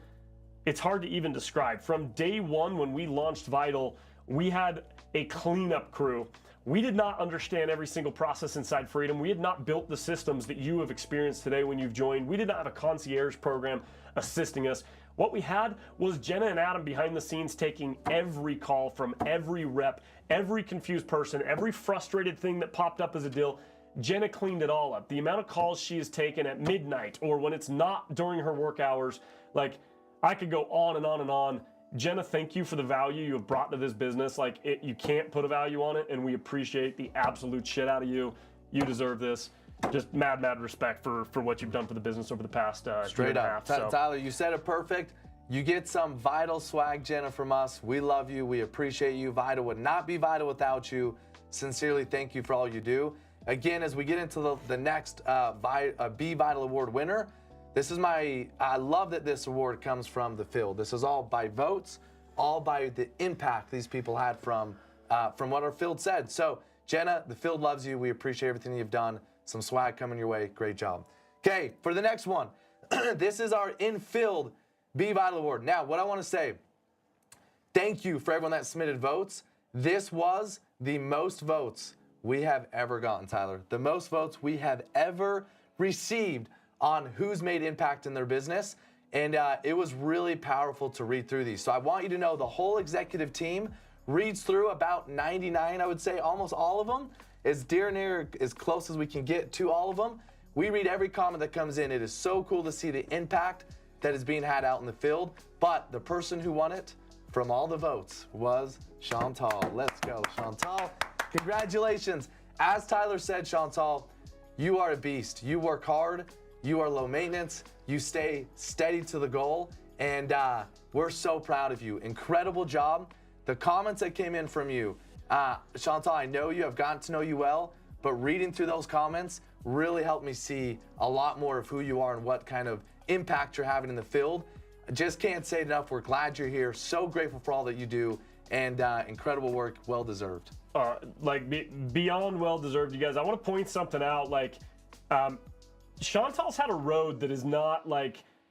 it's hard to even describe. From day one when we launched VITL, we had a cleanup crew. We did not understand every single process inside Freedom. We had not built the systems that you have experienced today when you've joined. We did not have a concierge program assisting us. What we had was Jenna and Adam behind the scenes taking every call from every rep, every confused person, every frustrated thing that popped up as a deal. Jenna cleaned it all up. The amount of calls she has taken at midnight or when it's not during her work hours, I could go on and on and on. Jenna, thank you for the value you have brought to this business. You can't put a value on it, and we appreciate the absolute shit out of you. You deserve this. Just mad respect for what you've done for the business over the past Straight year up. and a half. Tyler, you said it perfect. You get some VITL swag, Jenna, from us. We love you. We appreciate you. VITL would not be VITL without you. Sincerely, thank you for all you do. Again, as we get into the next VITL award winner, I love that this award comes from the field. This is all by votes, all by the impact these people had from what our field said. So, Jenna, the field loves you. We appreciate everything you've done. Some swag coming your way. Great job. Okay, for the next one, this is our in-field VITL award. Now, what I want to say, thank you for everyone that submitted votes. This was the most votes we have ever gotten, Tyler. The most votes we have ever received on who's made impact in their business. And it was really powerful to read through these. So I want you to know the whole executive team reads through about 99, I would say, almost all of them, as near as close as we can get to all of them. We read every comment that comes in. It is so cool to see the impact that is being had out in the field. But the person who won it from all the votes was Chantal. Let's go, Chantal. Congratulations. As Tyler said, Chantal, you are a beast. You work hard. You are low maintenance. You stay steady to the goal. And we're so proud of you. Incredible job. The comments that came in from you, Chantal, I know you. I've gotten to know you well. But reading through those comments really helped me see a lot more of who you are and what kind of impact you're having in the field. just can't say it enough. We're glad you're here. So grateful for all that you do, and incredible work, well deserved. Beyond well deserved, you guys. I want to point something out. Chantal's had a road that is not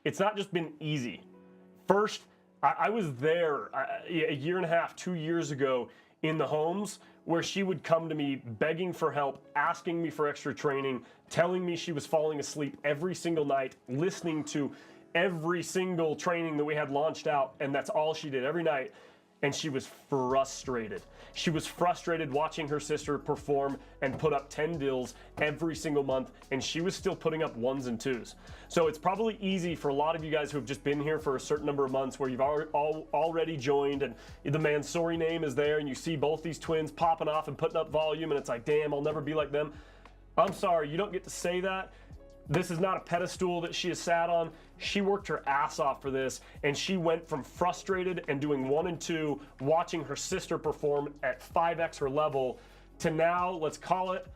it's not just been easy. First, I was there a year and a half, 2 years ago in the homes where she would come to me begging for help, asking me for extra training, telling me she was falling asleep every single night, listening to every single training that we had launched out, and that's all she did every night. And she was frustrated. She was frustrated watching her sister perform and put up 10 dills every single month, and she was still putting up 1s and 2s. So it's probably easy for a lot of you guys who have just been here for a certain number of months where you've already joined and the Mansouri name is there and you see both these twins popping off and putting up volume and it's like, damn, I'll never be like them. I'm sorry, you don't get to say that. This is not a pedestal that she has sat on. She worked her ass off for this, and she went from frustrated and doing 1 and 2, watching her sister perform at 5x her level, to now, let's call it,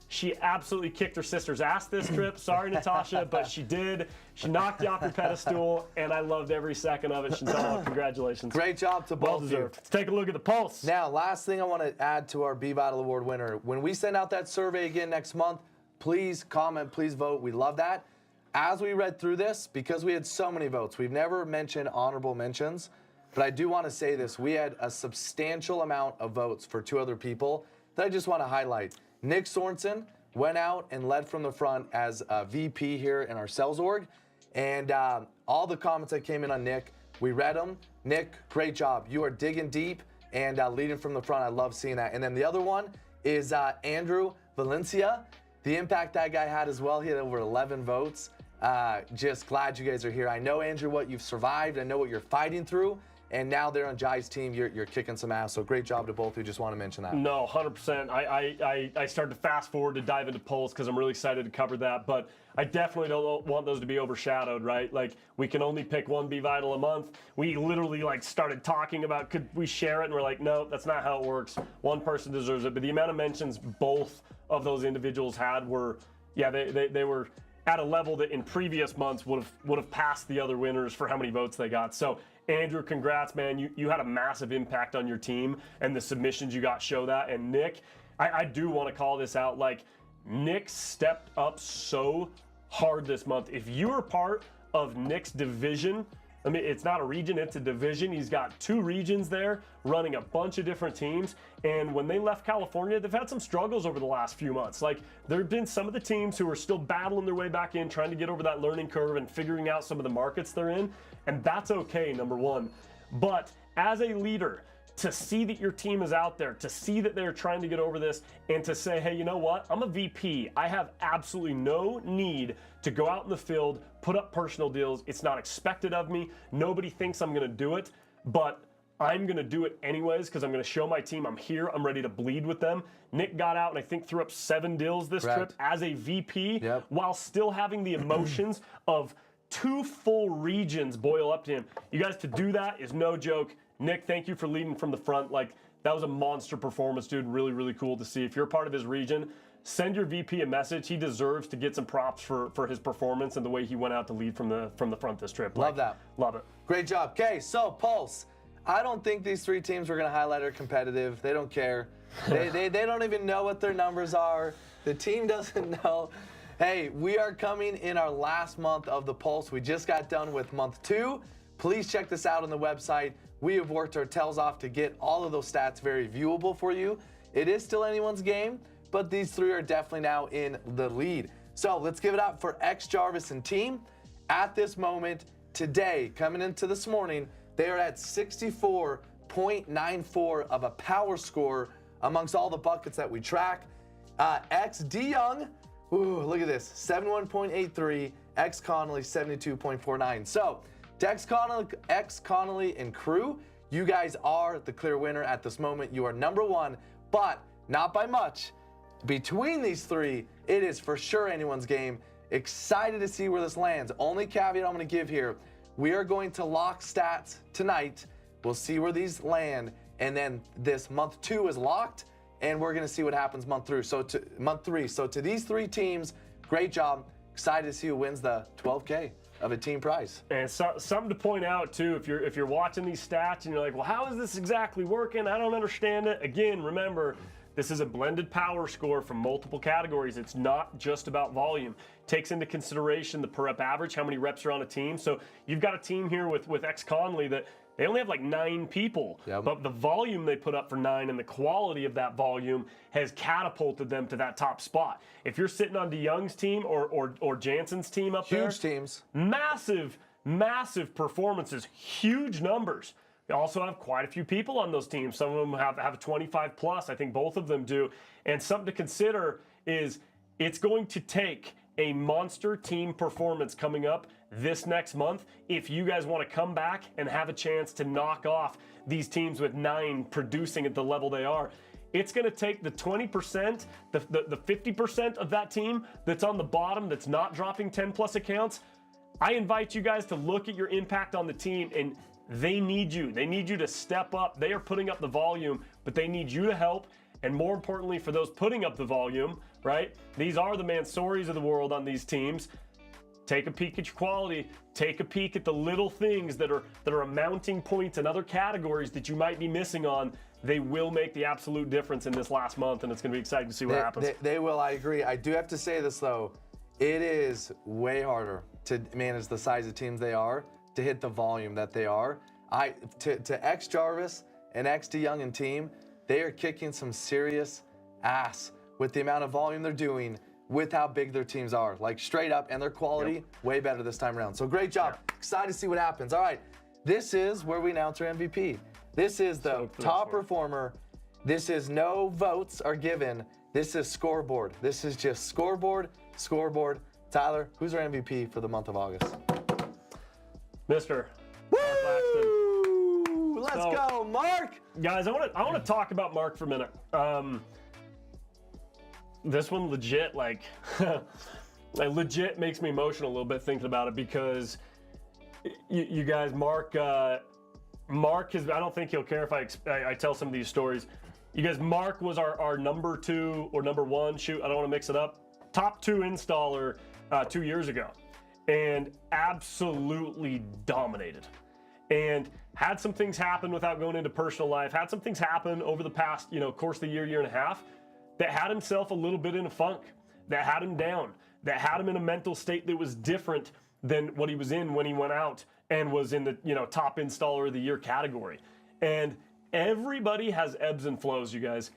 she absolutely kicked her sister's ass this trip. Sorry, Natasha, but she did. She knocked you off your pedestal, and I loved every second of it. Chantal, congratulations. Great job to both of you. Let's take a look at the pulse. Now, last thing I want to add to our VITL Award winner. When we send out that survey again next month, please comment, please vote. We love that. As we read through this, because we had so many votes, we've never mentioned honorable mentions, but I do want to say this. We had a substantial amount of votes for 2 other people that I just want to highlight. Nick Sorensen went out and led from the front as a VP here in our sales org, and all the comments that came in on Nick, we read them. Nick, great job. You are digging deep and leading from the front. I love seeing that. And then the other one is Andrew Valencia. The impact that guy had as well. He had over 11 votes. Just glad you guys are here. I know, Andrew, what you've survived. I know what you're fighting through. And now they're on Jai's team. You're kicking some ass. So great job to both of you. Just want to mention that. No, 100%. I started to fast forward to dive into polls because I'm really excited to cover that. But I definitely don't want those to be overshadowed, right? We can only pick one VITL a month. We literally started talking about could we share it, and we're like, no, that's not how it works. One person deserves it. But the amount of mentions both of those individuals had were, yeah, they were at a level that in previous months would have passed the other winners for how many votes they got. So Andrew, congrats, man. You had a massive impact on your team, and the submissions you got show that. And Nick, I do want to call this out. Nick stepped up so hard this month. If you were part of Nick's division, I mean, it's not a region, it's a division. He's got 2 regions there, running a bunch of different teams. And when they left California, they've had some struggles over the last few months. There have been some of the teams who are still battling their way back in, trying to get over that learning curve and figuring out some of the markets they're in. And that's okay, number one. But as a leader, to see that your team is out there, to see that they're trying to get over this, and to say, hey, you know what? I'm a VP. I have absolutely no need to go out in the field, put up personal deals. It's not expected of me. Nobody thinks I'm going to do it, but I'm going to do it anyways because I'm going to show my team I'm here. I'm ready to bleed with them. Nick got out and I think threw up 7 deals this trip as a VP while still having the emotions of 2 full regions boil up to him. You guys, to do that is no joke. Nick, thank you for leading from the front. That was a monster performance, dude. Really, really cool to see. If you're a part of his region, send your VP a message. He deserves to get some props for his performance and the way he went out to lead from the front this trip. Love that. Love it. Great job. Okay, so Pulse. I don't think these 3 teams we're going to highlight are competitive. They don't care. They don't even know what their numbers are. The team doesn't know. Hey, we are coming in our last month of the Pulse. We just got done with month 2. Please check this out on the website. We have worked our tails off to get all of those stats very viewable for you. It is still anyone's game, but these 3 are definitely now in the lead. So let's give it up for X Jarvis and team. At this moment, today, coming into this morning, they are at 64.94 of a power score amongst all the buckets that we track. X D Young, ooh, look at this, 71.83. X Connolly, 72.49. So, to X Connolly and crew, you guys are the clear winner at this moment. You are number 1, but not by much. Between these 3, it is for sure anyone's game. Excited to see where this lands. Only caveat I'm going to give here, we are going to lock stats tonight. We'll see where these land, and then this month 2 is locked, and we're going to see what happens month 3. So to these 3 teams, great job. Excited to see who wins the $12K. of a team price. And something to point out too, if you're watching these stats and you're like, well, how is this exactly working? I don't understand it. Again, remember, this is a blended power score from multiple categories. It's not just about volume. It takes into consideration the per rep average, how many reps are on a team. So you've got a team here with ex-Conley that they only have like 9 people, but the volume they put up for 9 and the quality of that volume has catapulted them to that top spot. If you're sitting on DeYoung's team or Jansen's team up there, huge teams, massive performances, huge numbers. They also have quite a few people on those teams. Some of them have 25 plus. I think both of them do. And something to consider is it's going to take a monster team performance coming up this next month if you guys want to come back and have a chance to knock off these teams with 9 producing at the level they are. It's going to take the 20%, the 50% of that team that's on the bottom that's not dropping 10 plus accounts. I invite you guys to look at your impact on the team, and they need you. They need you to step up. They are putting up the volume, but they need you to help. And more importantly, for those putting up the volume, right? These are the Mansoris of the world on these teams. Take a peek at your quality. Take a peek at the little things that are amounting points in other categories that you might be missing on. They will make the absolute difference in this last month, and it's going to be exciting to see what happens. They will, I agree. I do have to say this, though. It is way harder to manage the size of teams they are, to hit the volume that they are. To ex-Jarvis and ex-DeYoung and team, they are kicking some serious ass with the amount of volume they're doing with how big their teams are. Like, straight up, and their quality, way better this time around. So great job. Excited to see what happens. All right, this is where we announce our MVP. This is the top performer. This is no votes are given. This is scoreboard. This is just scoreboard. Tyler, who's our MVP for the month of August? Mr. Woo! Let's go, Mark! Guys, I want to talk about Mark for a minute. This one legit, like legit makes me emotional a little bit thinking about it, because you guys, Mark is, I don't think he'll care if I tell some of these stories. You guys, Mark was our number 2 or number 1, shoot, I don't want to mix it up, top 2 installer 2 years ago, and absolutely dominated. And had some things happen without going into personal life, had some things happen over the past, course of the year and a half, that had himself a little bit in a funk, that had him down, that had him in a mental state that was different than what he was in when he went out and was in the, top installer of the year category. And everybody has ebbs and flows, you guys.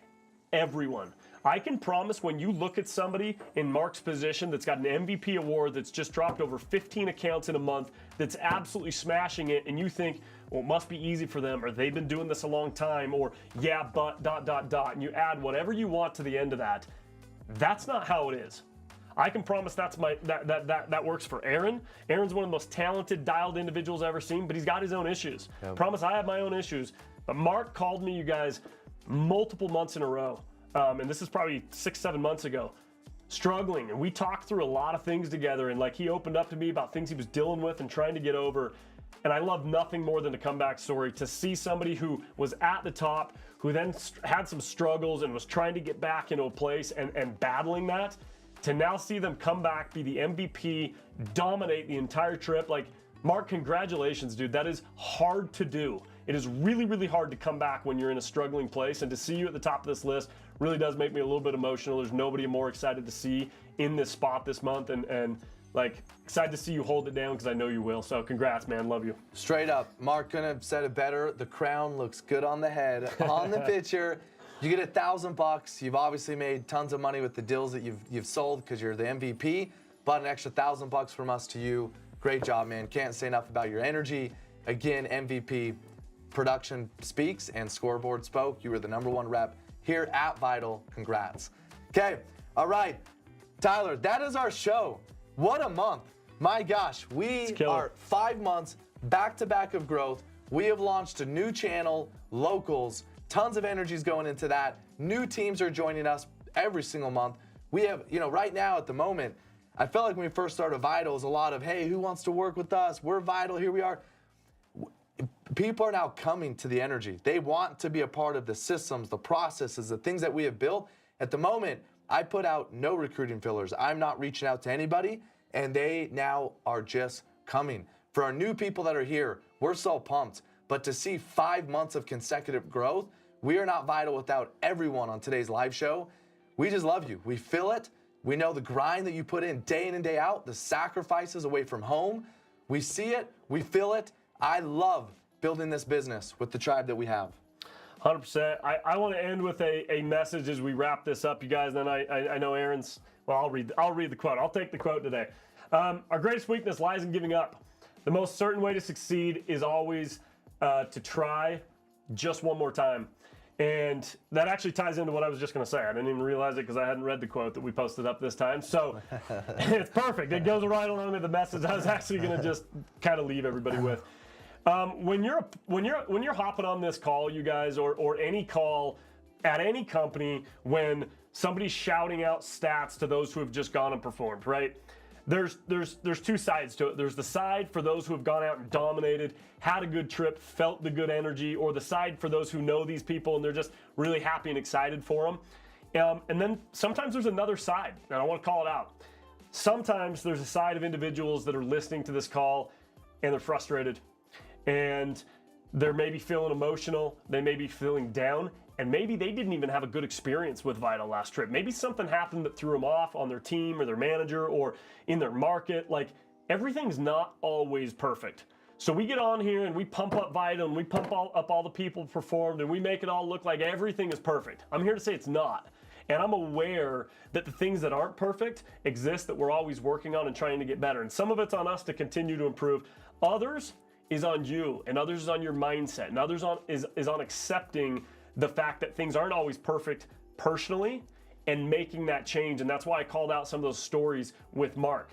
Everyone. I can promise when you look at somebody in Mark's position that's got an MVP award, that's just dropped over 15 accounts in a month, that's absolutely smashing it, and you think, well, it must be easy for them, or they've been doing this a long time, or yeah, but ... and you add whatever you want to the end of that. That's not how it is. I can promise that works for Aaron. Aaron's one of the most talented, dialed individuals I've ever seen, but he's got his own issues. Yep. Promise I have my own issues. But Mark called me, you guys, multiple months in a row. And this is probably 6-7 months ago, struggling. And we talked through a lot of things together. And like, he opened up to me about things he was dealing with and trying to get over. And I love nothing more than a comeback story, to see somebody who was at the top, who then had some struggles and was trying to get back into a place and battling that, to now see them come back, be the MVP, dominate the entire trip. Like, Mark, congratulations, dude. That is hard to do. It is really, really hard to come back when you're in a struggling place, and to see you at the top of this list really does make me a little bit emotional. There's nobody I'm more excited to see in this spot this month, and like, excited to see you hold it down, because I know you will. So congrats, man. Love you. Straight up. Mark couldn't have said it better. The crown looks good on the head. On the picture, you get $1,000. You've obviously made tons of money with the deals that you've sold, because you're the MVP, but an extra $1,000 from us to you. Great job, man. Can't say enough about your energy. Again, MVP. Production speaks and scoreboard spoke. You were the #1 rep here at VITL. Congrats. Okay, all right. Tyler, that is our show. What a month. My gosh, we are 5 months back-to-back of growth. We have launched a new channel, locals, tons of energies going into that. New teams are joining us every single month. We have, right now at the moment, I felt like when we first started VITL, it was a lot of, hey, who wants to work with us? We're VITL, here we are. People are now coming to the energy. They want to be a part of the systems, the processes, the things that we have built. At the moment, I put out no recruiting fillers. I'm not reaching out to anybody, and they now are just coming. For our new people that are here, we're so pumped. But to see 5 months of consecutive growth, we are not Vital without everyone on today's live show. We just love you. We feel it. We know the grind that you put in day and day out, the sacrifices away from home. We see it. We feel it. I love building this business with the tribe that we have. 100%. I want to end with a message as we wrap this up, you guys. And I know Aaron's, well, I'll read the quote. I'll take the quote today. Our greatest weakness lies in giving up. The most certain way to succeed is always to try just one more time. And that actually ties into what I was just going to say. I didn't even realize it because I hadn't read the quote that we posted up this time. So it's perfect. It goes right along with the message I was actually going to just kind of leave everybody with. When you're hopping on this call, you guys, or any call at any company, when somebody's shouting out stats to those who have just gone and performed, right? There's two sides to it. There's the side for those who have gone out and dominated, had a good trip, felt the good energy, or the side for those who know these people and they're just really happy and excited for them. And then sometimes there's another side, and I want to call it out. Sometimes there's a side of individuals that are listening to this call and they're frustrated, and they're maybe feeling emotional, they may be feeling down, and maybe they didn't even have a good experience with Vital last trip. Maybe something happened that threw them off on their team or their manager or in their market. Like, everything's not always perfect. So we get on here and we pump up Vital and we pump up all the people who performed and we make it all look like everything is perfect. I'm here to say it's not. And I'm aware that the things that aren't perfect exist, that we're always working on and trying to get better. And some of it's on us to continue to improve. Others is on you, and others is on your mindset, and others is on accepting the fact that things aren't always perfect personally and making that change. And that's why I called out some of those stories with Mark.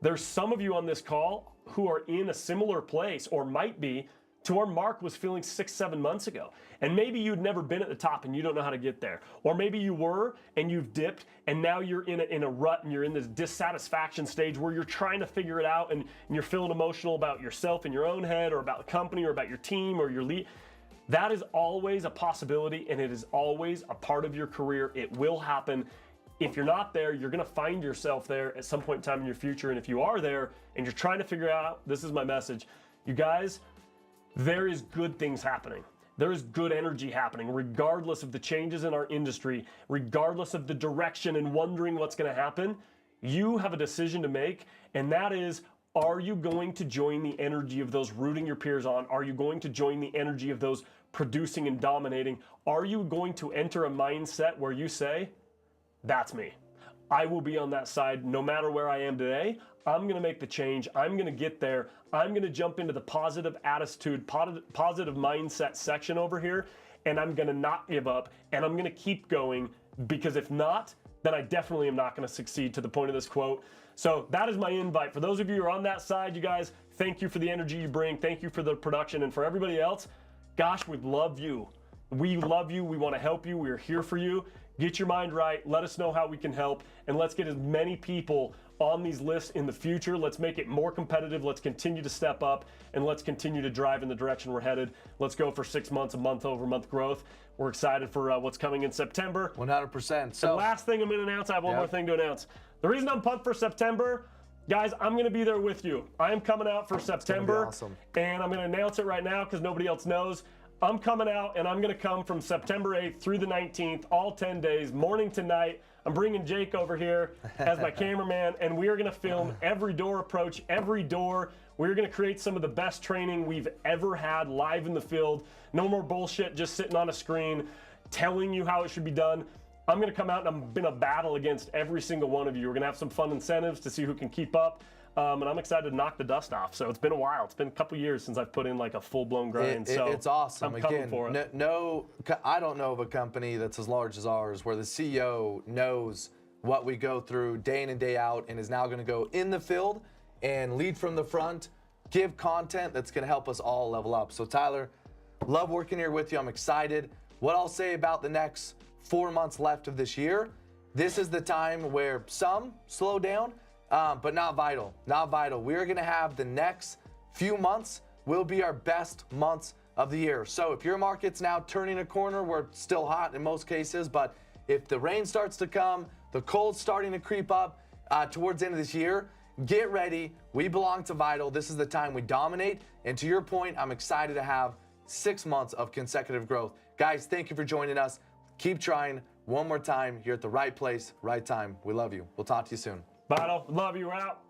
There's some of you on this call who are in a similar place, or might be, to where Mark was feeling 6-7 months ago. And maybe you'd never been at the top and you don't know how to get there. Or maybe you were and you've dipped and now you're in a rut and you're in this dissatisfaction stage where you're trying to figure it out and you're feeling emotional about yourself in your own head, or about the company, or about your team, or your lead. That is always a possibility, and it is always a part of your career. It will happen. If you're not there, you're going to find yourself there at some point in time in your future. And if you are there and you're trying to figure out, this is my message, you guys, there is good things happening. There is good energy happening, regardless of the changes in our industry, regardless of the direction and wondering what's going to happen. You have a decision to make, and that is, are you going to join the energy of those rooting your peers on? Are you going to join the energy of those producing and dominating? Are you going to enter a mindset where you say, that's me. I will be on that side no matter where I am today. I'm going to make the change. I'm going to get there. I'm going to jump into the positive attitude, positive mindset section over here, and I'm going to not give up, and I'm going to keep going, because if not, then I definitely am not going to succeed, to the point of this quote. So that is my invite. For those of you who are on that side, you guys, thank you for the energy you bring. Thank you for the production. And for everybody else, gosh, we love you. We love you. We want to help you. We're here for you. Get your mind right. Let us know how we can help. And let's get as many people on these lists in the future. Let's make it more competitive. Let's continue to step up, and let's continue to drive in the direction we're headed. Let's go for 6 months of month-over-month growth. We're excited for what's coming in September. 100%. So the last thing I'm going to announce, I have one more thing to announce. The reason I'm pumped for September, guys, I'm going to be there with you. I am coming out for September, awesome. And I'm going to announce it right now because nobody else knows. I'm coming out, and I'm going to come from September 8th through the 19th, all 10 days, morning to night. I'm bringing Jake over here as my cameraman, and we are going to film every door approach, every door. We're going to create some of the best training we've ever had live in the field. No more bullshit just sitting on a screen telling you how it should be done. I'm going to come out and I'm going to battle against every single one of you. We're going to have some fun incentives to see who can keep up. And I'm excited to knock the dust off. So it's been a while. It's been a couple years since I've put in like a full-blown grind. So it's awesome. I'm coming for it. I don't know of a company that's as large as ours where the CEO knows what we go through day in and day out, and is now going to go in the field and lead from the front, give content that's going to help us all level up. So Tyler, love working here with you. I'm excited. What I'll say about the next 4 months left of this year, this is the time where some slow down, but not Vital. Not Vital. We're going to have the next few months will be our best months of the year. So if your market's now turning a corner, we're still hot in most cases, but if the rain starts to come, the cold's starting to creep up towards the end of this year, get ready. We belong to VITL. This is the time we dominate. And to your point, I'm excited to have 6 months of consecutive growth. Guys, thank you for joining us. Keep trying. One more time, you're at the right place, right time. We love you. We'll talk to you soon. VITL, love you. We're out.